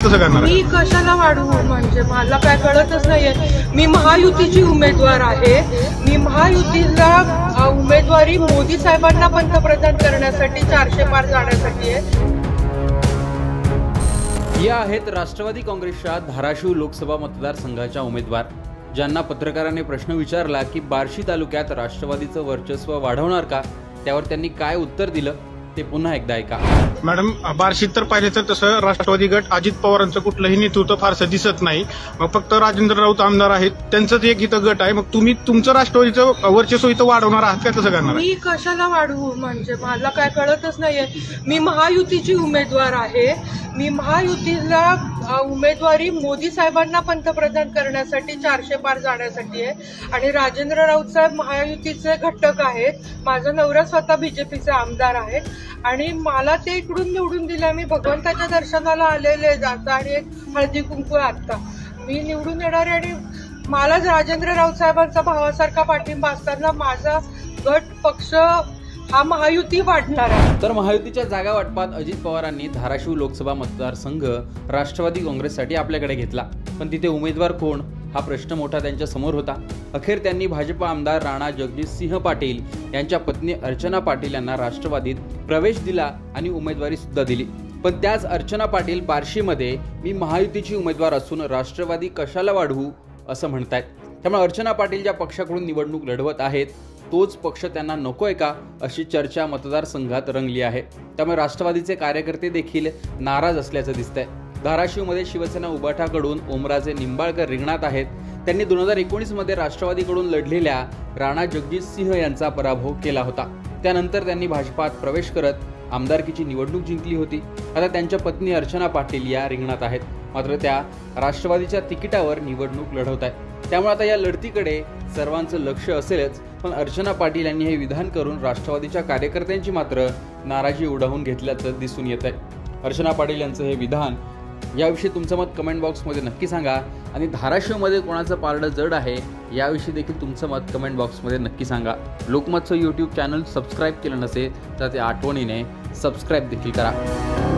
कसं करणार? मी कशाला वाढवू म्हणजे मला काय कळतच नाहीये। मी महायुतीची उमेदवार आहे। मी महायुतीला उमेदवारी मोदी साहेबांना पंतप्रधान करण्यासाठी 400 पार जाण्यासाठी आहे। या आहेत राष्ट्रवादी काँग्रेसच्या धाराशिव लोकसभा मतदारसंघाच्या उमेदवार, ज्यांना पत्रकारांनी प्रश्न विचारला की बार्शी तालुक्यात राष्ट्रवादीचं वर्चस्व वाढवणार का, त्यावर त्यांनी काय उत्तर दिलं ते पुन्हा एकदा ऐका। मॅडम, बार्शीत तर पाहिजे तर तसं राष्ट्रवादी गट अजित पवारांचं कुठलंही नेतृत्व फारसं दिसत नाही। मग फक्त राजेंद्र राऊत आमदार आहेत, त्यांचंच एक इथं गट आहे। मग तुम्ही तुमचं राष्ट्रवादीचं वर्चस्व इथं वाढवणार आहात का, कसं करणार? मी कशाला वाढवू म्हणजे मला काय कळतच नाहीये। मी महायुतीची उमेदवार आहे। मी महायुतीला उमेदवारी मोदी साहेबांना पंतप्रधान करण्यासाठी 400 पार जाण्यासाठी आहे आणि राजेंद्र राऊत साहेब महायुतीचे घटक आहेत। माझा नवरा स्वतः बीजेपीचे आमदार आहेत आणि मला ते इकडून निवडून दिलं। मी भगवंताच्या दर्शनाला आलेले जाता आणि एक हळदी कुंकू आता मी निवडून येणार आणि मला राजेंद्र राऊत साहेबांचा भावासारखा पाठिंबा असताना माझा गट पक्ष हा महायुती वाढणार आहे। तर महायुतीच्या जागा वाटपात अजित पवारांनी धाराशिव लोकसभा मतदारसंघ राष्ट्रवादी काँग्रेससाठी आपल्याकडे घेतला, पण तिथे उमेदवार कोण हा प्रश्न मोठा त्यांच्या समोर होता। अखेर त्यांनी भाजप आमदार राणा जगजितसिंह पाटील यांच्या पत्नी अर्चना पाटील यांना राष्ट्रवादीत प्रवेश दिला आणि उमेदवारी सुद्धा दिली। पण त्याच अर्चना पाटील बार्शीमध्ये मी महायुतीची उमेदवार असून राष्ट्रवादी कशाला वाढवू असं म्हणतायत। त्यामुळे अर्चना पाटील ज्या पक्षाकडून निवडणूक लढवत आहेत तोच पक्ष त्यांना नकोय का अशी चर्चा मतदारसंघात रंगली आहे। त्यामुळे राष्ट्रवादीचे कार्यकर्ते देखील नाराज असल्याचं दिसतंय। धाराशिवमध्ये शिवसेना उबाठाकडून ओमराजे निंबाळकर रिंगणात आहेत। त्यांनी 2019 मध्ये राष्ट्रवादीकडून लढलेल्या राणा जगजितसिंह यांचा पराभव केला होता। त्यानंतर त्यांनी भाजपात प्रवेश करत आमदारकीची निवडणूक जिंकली होती। आता त्यांच्या पत्नी अर्चना पाटील या रिंगणात आहेत, मात्र त्या राष्ट्रवादीच्या तिकिटावर निवडणूक लढवत आहेत। त्यामुळे आता या लढतीकडे सर्वांचं लक्ष असेलच, पण अर्चना पाटील यांनी हे विधान करून राष्ट्रवादीच्या कार्यकर्त्यांची मात्र नाराजी उडवून घेतल्याचं दिसून येत आहे। अर्चना पाटील यांचं हे विधान, याविषयी तुमचं मत कमेंट बॉक्समध्ये नक्की सांगा आणि धाराशिवमध्ये कोणाचं पारडं जड आहे याविषयी देखील तुमचं मत कमेंट बॉक्समध्ये नक्की सांगा। लोकमतचं यूट्यूब चॅनल सबस्क्राईब केलं नसेल तर ते आठवणीने सबस्क्राईब देखील करा।